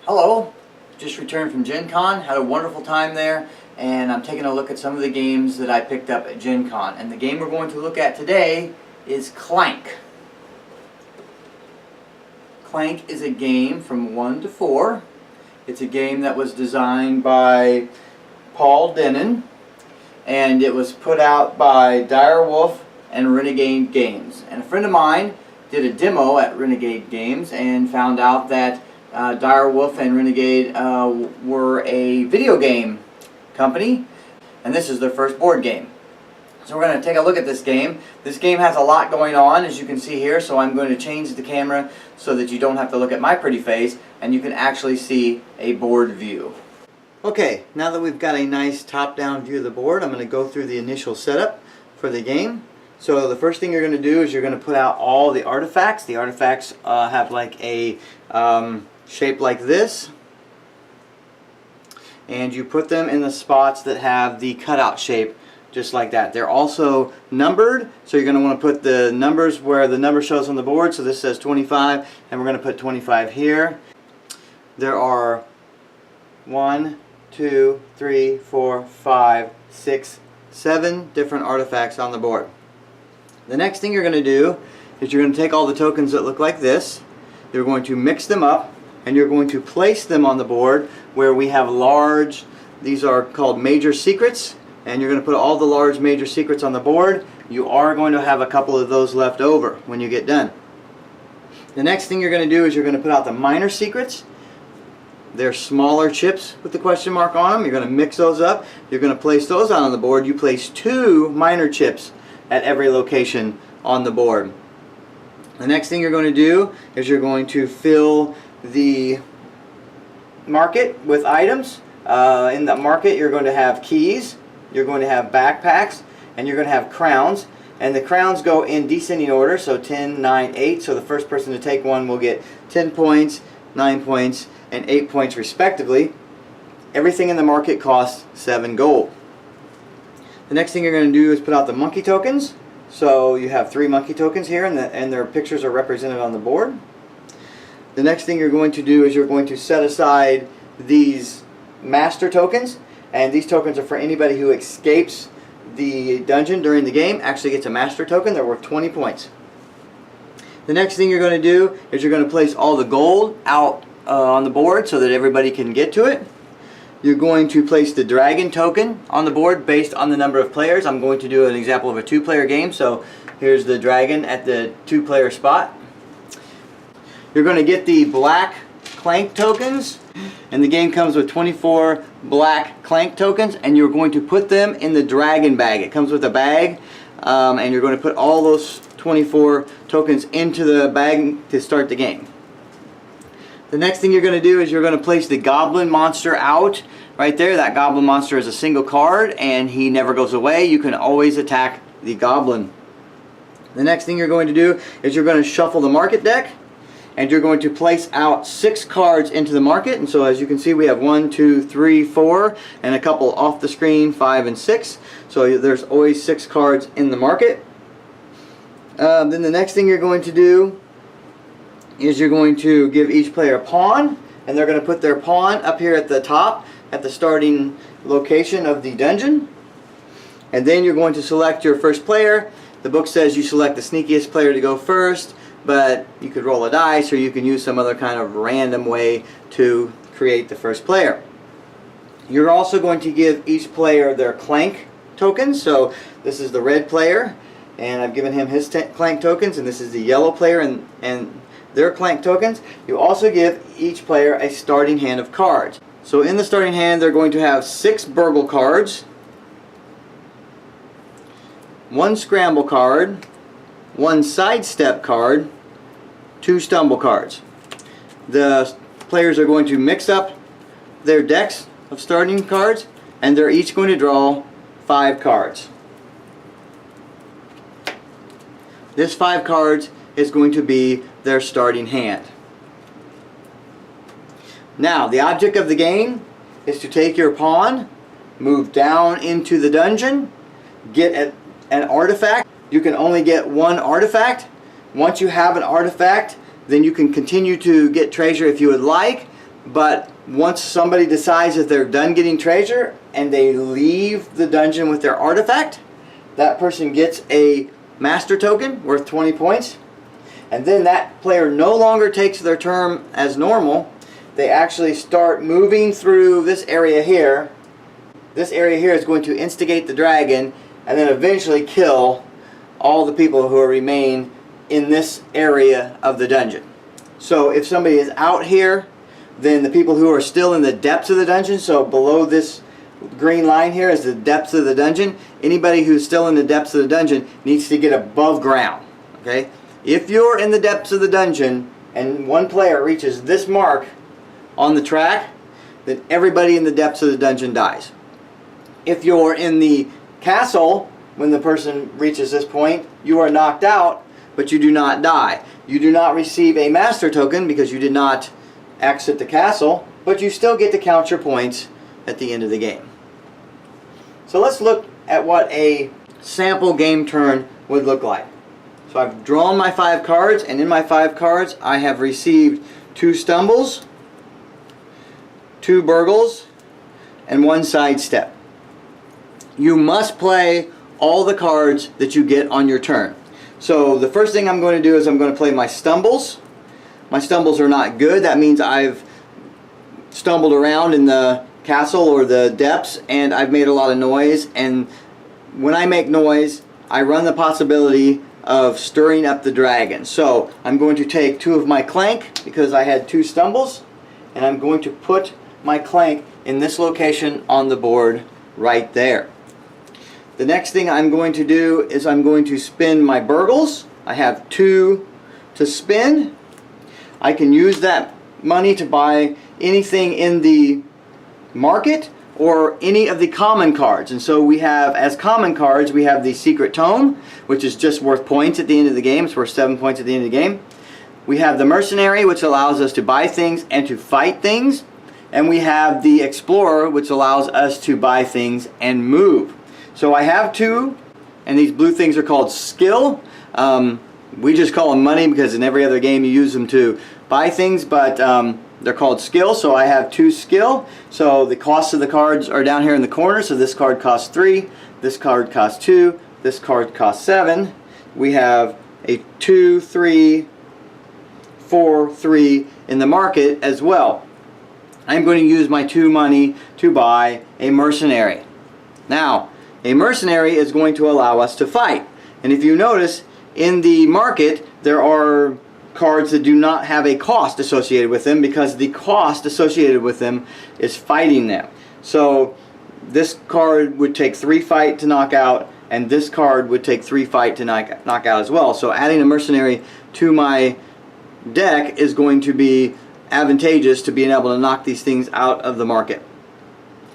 Hello, just returned from Gen Con, had a wonderful time there, and I'm taking a look at some of the games that I picked up at Gen Con. And the game we're going to look at today is Clank. Clank is a game from 1 to 4. It's a game that was designed by Paul Denon, and it was put out by Dire Wolf and Renegade Games. And a friend of mine did a demo at Renegade Games and found out that Dire Wolf and Renegade were a video game company, and this is their first board game. So we're going to take a look at this game. This game has a lot going on, as you can see here, so I'm going to change the camera so that you don't have to look at my pretty face and you can actually see a board view. Okay, now that we've got a nice top-down view of the board, I'm going to go through the initial setup for the game. So the first thing you're going to do is you're going to put out all the artifacts. The artifacts have like a shape like this, and you put them in the spots that have the cutout shape just like that. They're also numbered, so you're going to want to put the numbers where the number shows on the board. So this says 25, and we're going to put 25 here. There are 1, 2, 3, 4, 5, 6, 7 different artifacts on the board. The next thing you're going to do is you're going to take all the tokens that look like this, you're going to mix them up, and you're going to place them on the board where we have large, these are called major secrets, and you're going to put all the large major secrets on the board. You are going to have a couple of those left over when you get done. The next thing you're going to do is you're going to put out the minor secrets. They're smaller chips with the question mark on them. You're going to mix those up. You're going to place those out on the board. You place 2 minor chips at every location on the board. The next thing you're going to do is you're going to fill the market with items. In the market you're going to have keys, you're going to have backpacks, and you're going to have crowns. And the crowns go in descending order, so 10, 9, 8. So the first person to take one will get 10 points, 9 points, and 8 points respectively. Everything in the market costs 7 gold. The next thing you're going to do is put out the monkey tokens. So you have 3 monkey tokens here, and their pictures are represented on the board. The next thing you're going to do is you're going to set aside these master tokens, and these tokens are for anybody who escapes the dungeon during the game, actually gets a master token. They're worth 20 points. The next thing you're going to do is you're going to place all the gold out on the board so that everybody can get to it. You're going to place the dragon token on the board based on the number of players. I'm going to do an example of a 2-player game, so here's the dragon at the 2-player spot. You're going to get the black Clank tokens, and the game comes with 24 black Clank tokens, and you're going to put them in the dragon bag. It comes with a bag, and you're going to put all those 24 tokens into the bag to start the game. The next thing you're going to do is you're going to place the goblin monster out right there. That goblin monster is a single card, and he never goes away. You can always attack the goblin. The next thing you're going to do is you're going to shuffle the market deck, and you're going to place out 6 cards into the market. And so as you can see, we have 1, 2, 3, 4, and a couple off the screen, 5 and 6. So there's always 6 cards in the market. Then the next thing you're going to do is you're going to give each player a pawn, and they're going to put their pawn up here at the top at the starting location of the dungeon. And then you're going to select your first player. The book says you select the sneakiest player to go first, but you could roll a dice, or you can use some other kind of random way to create the first player. You're also going to give each player their Clank tokens. So this is the red player, and I've given him his Clank tokens, and this is the yellow player and their Clank tokens. You also give each player a starting hand of cards. So in the starting hand they're going to have 6 burgle cards, 1 scramble card, 1 sidestep card, 2 stumble cards. The players are going to mix up their decks of starting cards, and they're each going to draw 5 cards. This 5 cards is going to be their starting hand. Now, the object of the game is to take your pawn, move down into the dungeon, get an artifact. You can only get 1 artifact. Once you have an artifact, then you can continue to get treasure if you would like, but once somebody decides that they're done getting treasure and they leave the dungeon with their artifact, that person gets a master token worth 20 points, and then that player no longer takes their turn as normal. They actually start moving through this area here. This area here is going to instigate the dragon and then eventually kill all the people who remain in this area of the dungeon. So if somebody is out here, then the people who are still in the depths of the dungeon, so below this green line here is the depths of the dungeon, anybody who's still in the depths of the dungeon needs to get above ground. Okay? If you're in the depths of the dungeon and one player reaches this mark on the track, then everybody in the depths of the dungeon dies. If you're in the castle, when the person reaches this point, you are knocked out, but you do not die. You do not receive a master token because you did not exit the castle, but you still get to count your points at the end of the game. So let's look at what a sample game turn would look like. So I've drawn my 5 cards, and in my 5 cards I have received 2 stumbles, 2 burgles, and 1 sidestep. You must play all the cards that you get on your turn. So the first thing I'm going to do is I'm going to play my stumbles. My stumbles are not good. That means I've stumbled around in the castle or the depths and I've made a lot of noise, and when I make noise I run the possibility of stirring up the dragon. So I'm going to take 2 of my Clank because I had 2 stumbles, and I'm going to put my Clank in this location on the board right there. The next thing I'm going to do is I'm going to spin my burgles. I have 2 to spin. I can use that money to buy anything in the market or any of the common cards. And so we have, as common cards, we have the Secret Tome, which is just worth points at the end of the game. It's worth 7 points at the end of the game. We have the Mercenary, which allows us to buy things and to fight things. And we have the Explorer, which allows us to buy things and move. So I have 2, and these blue things are called skill. We just call them money because in every other game you use them to buy things, but they're called skill. So I have 2 skill. So the costs of the cards are down here in the corner. So this card costs 3, this card costs 2, this card costs 7. We have a 2, 3, 4, 3 in the market as well. I'm going to use my 2 money to buy a Mercenary. Now, a Mercenary is going to allow us to fight. And if you notice, in the market there are cards that do not have a cost associated with them because the cost associated with them is fighting them. So this card would take 3 fight to knock out, and this card would take 3 fight to knock out as well. So adding a Mercenary to my deck is going to be advantageous to being able to knock these things out of the market.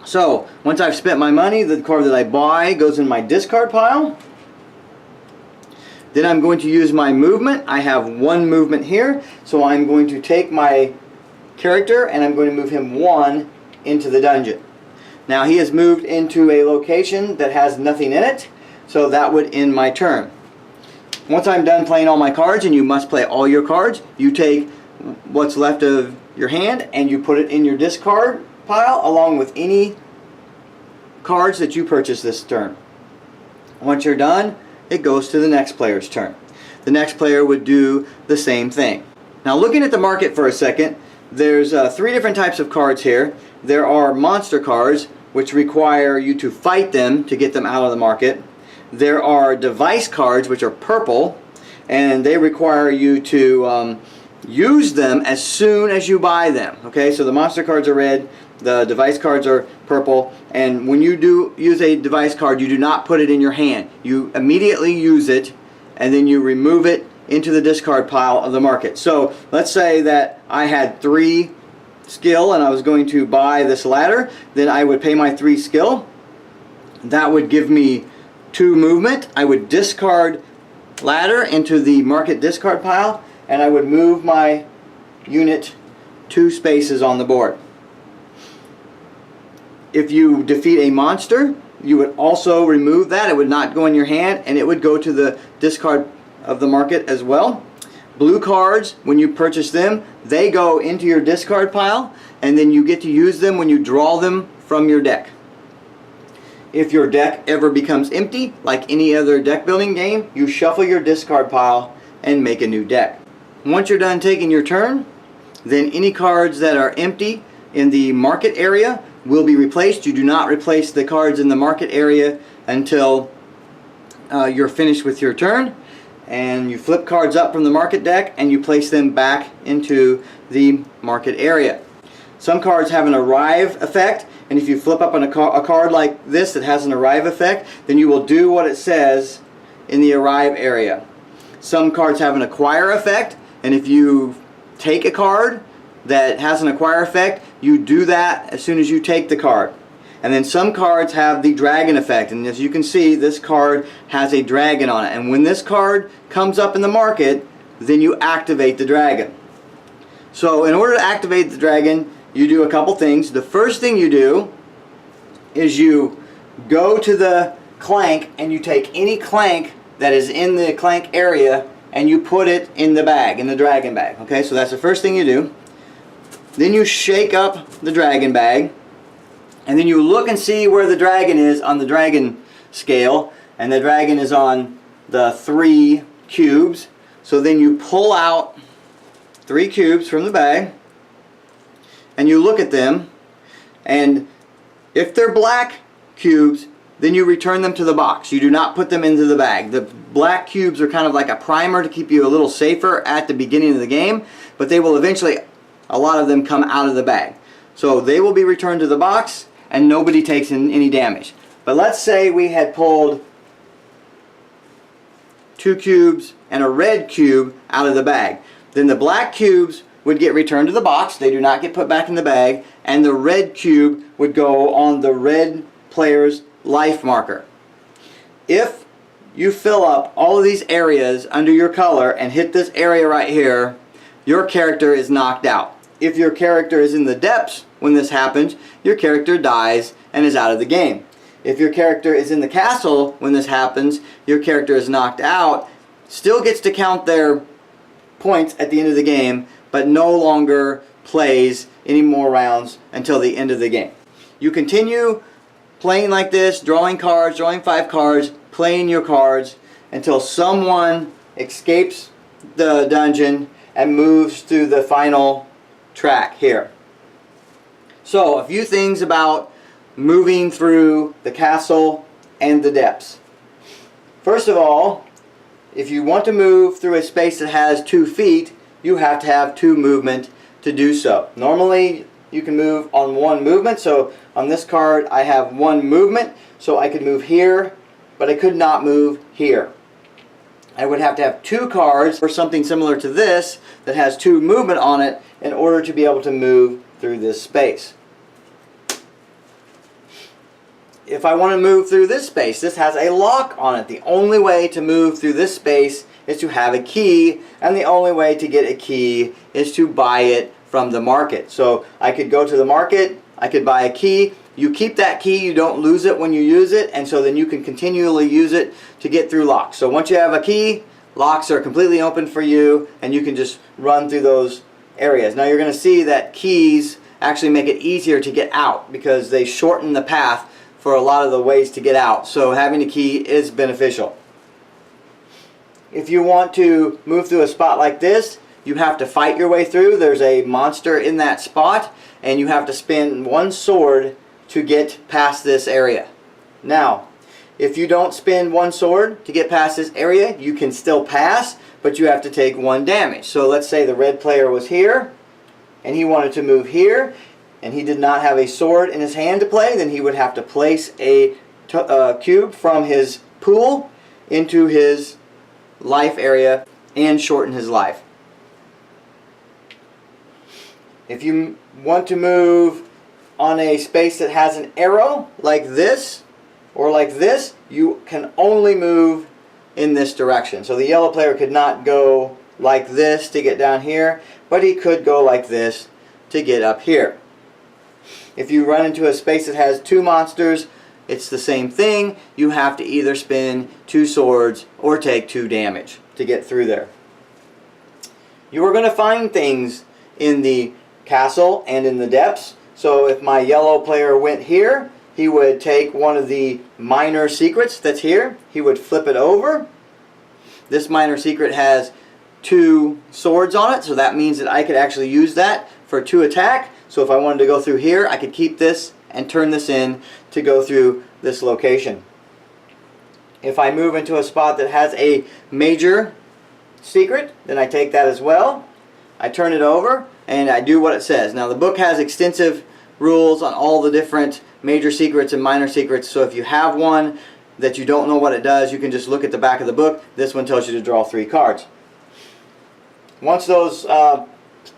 So once I've spent my money, the card that I buy goes in my discard pile. Then I'm going to use my movement. I have 1 movement here, so I'm going to take my character and I'm going to move him 1 into the dungeon. Now he has moved into a location that has nothing in it, so that would end my turn. Once I'm done playing all my cards, and you must play all your cards, you take what's left of your hand and you put it in your discard pile along with any cards that you purchase this turn. Once you're done, it goes to the next player's turn. The next player would do the same thing. Now looking at the market for a second, there's 3 different types of cards here. There are monster cards, which require you to fight them to get them out of the market. There are device cards, which are purple, and they require you to use them as soon as you buy them. Okay, so the monster cards are red, the device cards are purple, and when you do use a device card, you do not put it in your hand. You immediately use it, and then you remove it into the discard pile of the market. So let's say that I had 3 skill and I was going to buy this ladder, then I would pay my 3 skill. That would give me 2 movement. I would discard ladder into the market discard pile, and I would move my unit 2 spaces on the board. If you defeat a monster, you would also remove that. It would not go in your hand, and it would go to the discard of the market as well. Blue cards, when you purchase them, they go into your discard pile, and then you get to use them when you draw them from your deck. If your deck ever becomes empty, like any other deck building game, you shuffle your discard pile and make a new deck. Once you're done taking your turn, then any cards that are empty in the market area will be replaced. You do not replace the cards in the market area until you're finished with your turn. And you flip cards up from the market deck and you place them back into the market area. Some cards have an arrive effect, and if you flip up on a card like this that has an arrive effect, then you will do what it says in the arrive area. Some cards have an acquire effect, and if you take a card that has an acquire effect, you do that as soon as you take the card. And then some cards have the dragon effect, and as you can see, this card has a dragon on it. And when this card comes up in the market, then you activate the dragon. So in order to activate the dragon, you do a couple things. The first thing you do is you go to the Clank and you take any Clank that is in the Clank area and you put it in the bag, in the dragon bag. Okay, so that's the first thing you do. Then you shake up the dragon bag, and then you look and see where the dragon is on the dragon scale, and the dragon is on the 3 cubes. So then you pull out 3 cubes from the bag and you look at them, and if they're black cubes, then you return them to the box. You do not put them into the bag. The black cubes are kind of like a primer to keep you a little safer at the beginning of the game, but they will eventually, a lot of them, come out of the bag. So they will be returned to the box and nobody takes any damage. But let's say we had pulled 2 cubes and a red cube out of the bag. Then the black cubes would get returned to the box. They do not get put back in the bag. And the red cube would go on the red player's life marker. If you fill up all of these areas under your color and hit this area right here, your character is knocked out. If your character is in the depths when this happens, your character dies and is out of the game. If your character is in the castle when this happens, your character is knocked out, still gets to count their points at the end of the game, but no longer plays any more rounds until the end of the game. You continue playing like this, drawing cards, drawing 5 cards, playing your cards until someone escapes the dungeon and moves through the final track here. So a few things about moving through the castle and the depths. First of all, if you want to move through a space that has 2 feet, you have to have 2 movement to do so. Normally you can move on 1 movement, so on this card I have 1 movement, so I could move here, but I could not move here. I would have to have 2 cards or something similar to this that has 2 movement on it in order to be able to move through this space. If I want to move through this space, this has a lock on it. The only way to move through this space is to have a key, and the only way to get a key is to buy it from the market. So I could go to the market, I could buy a key. You keep that key, you don't lose it when you use it, and so then you can continually use it to get through locks. So once you have a key, locks are completely open for you, and you can just run through those areas. Now you're going to see that keys actually make it easier to get out because they shorten the path for a lot of the ways to get out. So having a key is beneficial. If you want to move through a spot like this, you have to fight your way through. There's a monster in that spot, and you have to spend 1 sword to get past this area. Now, if you don't spend 1 sword to get past this area, you can still pass, but you have to take 1 damage. So let's say the red player was here, and he wanted to move here, and he did not have a sword in his hand to play, then he would have to place a cube from his pool into his life area and shorten his life. If you want to move on a space that has an arrow like this or like this, you can only move in this direction. So the yellow player could not go like this to get down here, but he could go like this to get up here. If you run into a space that has 2 monsters, it's the same thing. You have to either spend 2 swords or take 2 damage to get through there. You are going to find things in the castle and in the depths. So if my yellow player went here, he would take one of the minor secrets that's here. He would flip it over. This minor secret has 2 swords on it, so that means that I could actually use that for 2 attack. So if I wanted to go through here, I could keep this and turn this in to go through this location. If I move into a spot that has a major secret, then I take that as well. I turn it over and I do what it says. Now the book has extensive rules on all the different major secrets and minor secrets, so if you have one that you don't know what it does, you can just look at the back of the book. This one tells you to draw 3 cards. Once those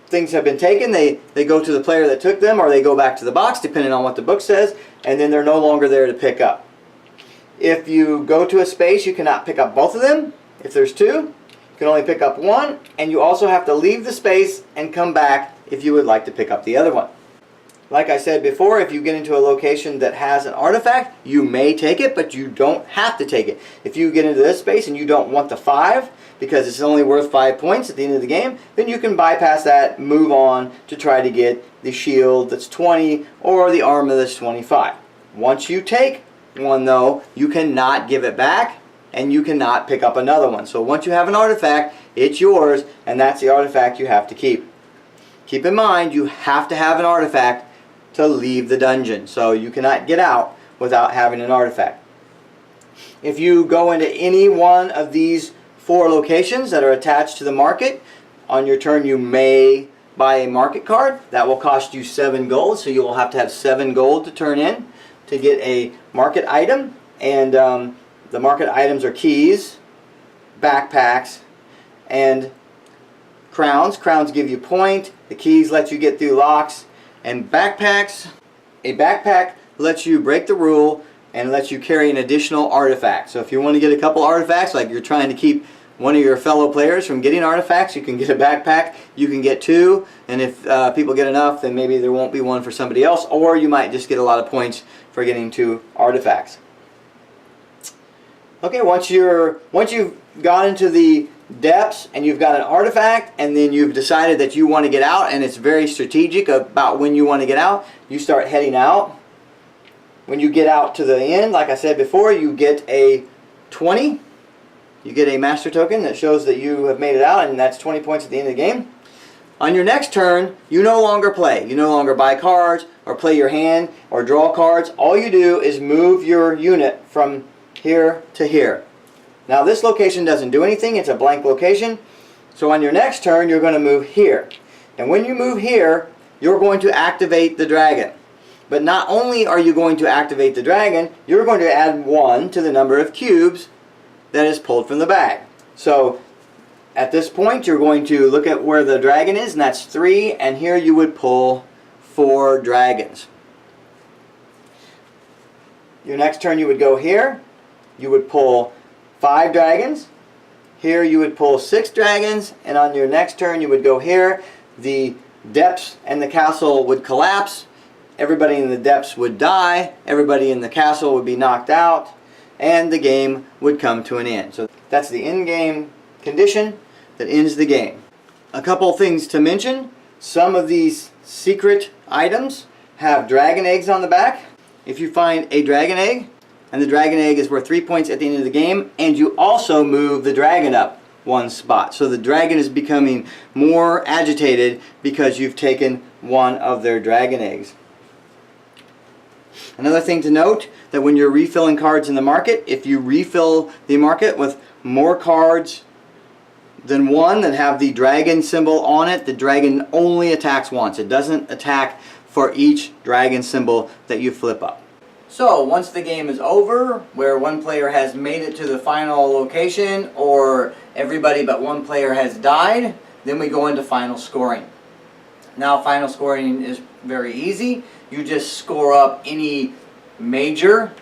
things have been taken, they go to the player that took them, or they go back to the box depending on what the book says, and then they're no longer there to pick up. If you go to a space, you cannot pick up both of them. If there's 2, you can only pick up one, and you also have to leave the space and come back if you would like to pick up the other one. Like I said before, if you get into a location that has an artifact, you may take it, but you don't have to take it. If you get into this space and you don't want the 5, because it's only worth 5 points at the end of the game, then you can bypass that, move on to try to get the shield that's 20 or the armor that's 25. Once you take one though, you cannot give it back and you cannot pick up another one. So once you have an artifact, it's yours, and that's the artifact you have to keep. Keep in mind, you have to have an artifact to leave the dungeon. So you cannot get out without having an artifact. If you go into any one of these 4 locations that are attached to the market, on your turn you may buy a market card. That will cost you 7 gold, so you will have to have 7 gold to turn in to get a market item. And the market items are keys, backpacks, and crowns. Crowns give you point. The keys let you get through locks. And backpacks, a backpack lets you break the rule and lets you carry an additional artifact. So if you want to get a couple artifacts, like you're trying to keep one of your fellow players from getting artifacts, you can get a backpack. You can get 2, and if people get enough, then maybe there won't be one for somebody else, or you might just get a lot of points for getting 2 artifacts. Okay, once you've got into the depths and you've got an artifact, and then you've decided that you want to get out, and it's very strategic about when you want to get out, you start heading out. When you get out to the end, like I said before, you get a 20. You get a master token that shows that you have made it out, and that's 20 points at the end of the game. On your next turn, you no longer play. You no longer buy cards or play your hand or draw cards. All you do is move your unit from here to here. Now this location doesn't do anything. It's a blank location. So on your next turn, you're going to move here. And when you move here, you're going to activate the dragon. But not only are you going to activate the dragon, you're going to add 1 to the number of cubes that is pulled from the bag. So at this point, you're going to look at where the dragon is, and that's 3, and here you would pull 4 dragons. Your next turn you would go here, you would pull 5 dragons. Here you would pull 6 dragons, and on your next turn you would go here. The depths and the castle would collapse. Everybody in the depths would die. Everybody in the castle would be knocked out, and the game would come to an end. So that's the in-game condition that ends the game. A couple things to mention. Some of these secret items have dragon eggs on the back. If you find a dragon egg, and the dragon egg is worth 3 points at the end of the game, and you also move the dragon up 1 spot. So the dragon is becoming more agitated because you've taken 1 of their dragon eggs. Another thing to note, that when you're refilling cards in the market, if you refill the market with more cards than 1 that have the dragon symbol on it, the dragon only attacks once. It doesn't attack for each dragon symbol that you flip up. So once the game is over, where one player has made it to the final location, or everybody but one player has died, then we go into final scoring. Now final scoring is very easy. You just score up any major,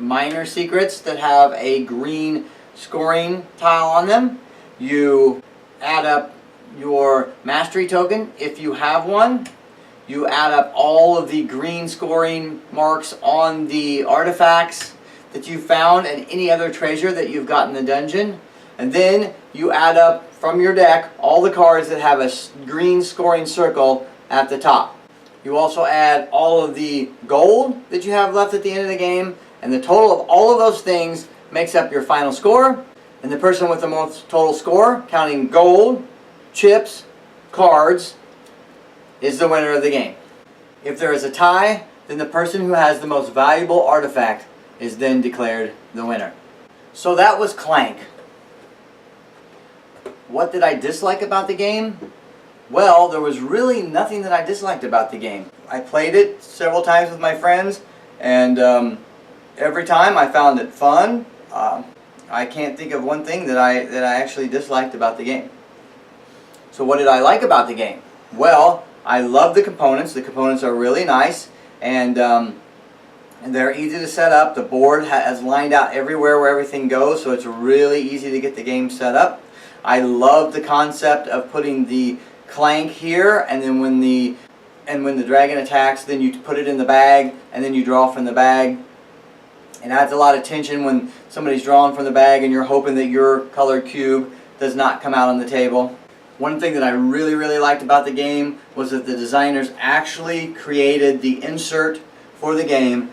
minor secrets that have a green scoring tile on them. You add up your mastery token if you have one. You add up all of the green scoring marks on the artifacts that you found and any other treasure that you've got in the dungeon. And then you add up from your deck all the cards that have a green scoring circle at the top. You also add all of the gold that you have left at the end of the game, and the total of all of those things makes up your final score. And the person with the most total score, counting gold, chips, cards, is the winner of the game. If there is a tie, then the person who has the most valuable artifact is then declared the winner. So that was Clank. What did I dislike about the game? Well, there was really nothing that I disliked about the game. I played it several times with my friends, and every time I found it fun. I can't think of one thing that I actually disliked about the game. So what did I like about the game? Well, I love the components. The components are really nice, and they're easy to set up. The board has lined out everywhere where everything goes, so it's really easy to get the game set up. I love the concept of putting the Clank here, and then when the dragon attacks, then you put it in the bag, and then you draw from the bag. It adds a lot of tension when somebody's drawing from the bag and you're hoping that your colored cube does not come out on the table. One thing that I really liked about the game was that the designers actually created the insert for the game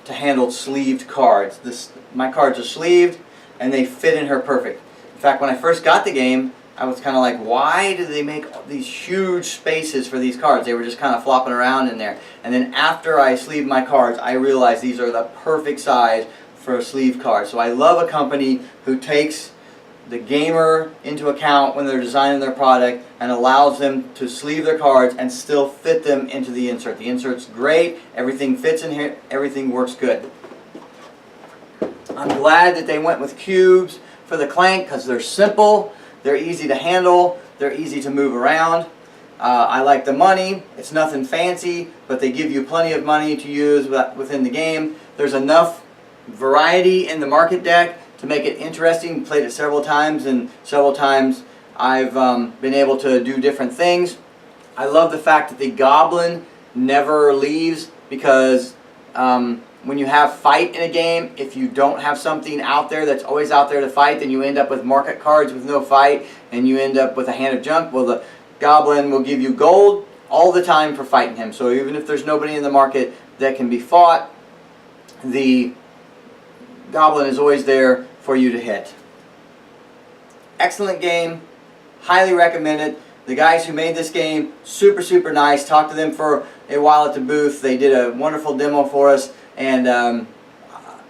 to handle sleeved cards. My cards are sleeved and they fit in here perfect. In fact, when I first got the game, I was kind of like, why did they make these huge spaces for these cards? They were just kind of flopping around in there. And then after I sleeved my cards, I realized these are the perfect size for a sleeve card. So I love a company who takes the gamer into account when they're designing their product and allows them to sleeve their cards and still fit them into the insert. The insert's great, everything fits in here, everything works good. I'm glad that they went with cubes for the Clank because they're simple. They're easy to handle, they're easy to move around. I like the money. It's nothing fancy, but they give you plenty of money to use within the game. There's enough variety in the market deck to make it interesting. Played it several times, and several times I've been able to do different things. I love the fact that the goblin never leaves, because when you have fight in a game, if you don't have something out there that's always out there to fight, then you end up with market cards with no fight, and you end up with a hand of junk. Well, the goblin will give you gold all the time for fighting him. So even if there's nobody in the market that can be fought, the goblin is always there for you to hit. Excellent game. Highly recommend it. The guys who made this game, super nice. Talked to them for a while at the booth. They did a wonderful demo for us, and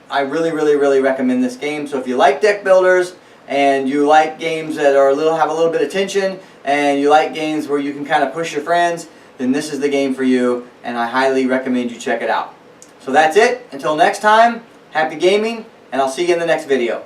I really recommend this game. So if you like deck builders and you like games that are have a little bit of tension, and you like games where you can kind of push your friends, then this is the game for you, and I highly recommend you check it out. So that's it. Until next time, happy gaming, and I'll see you in the next video.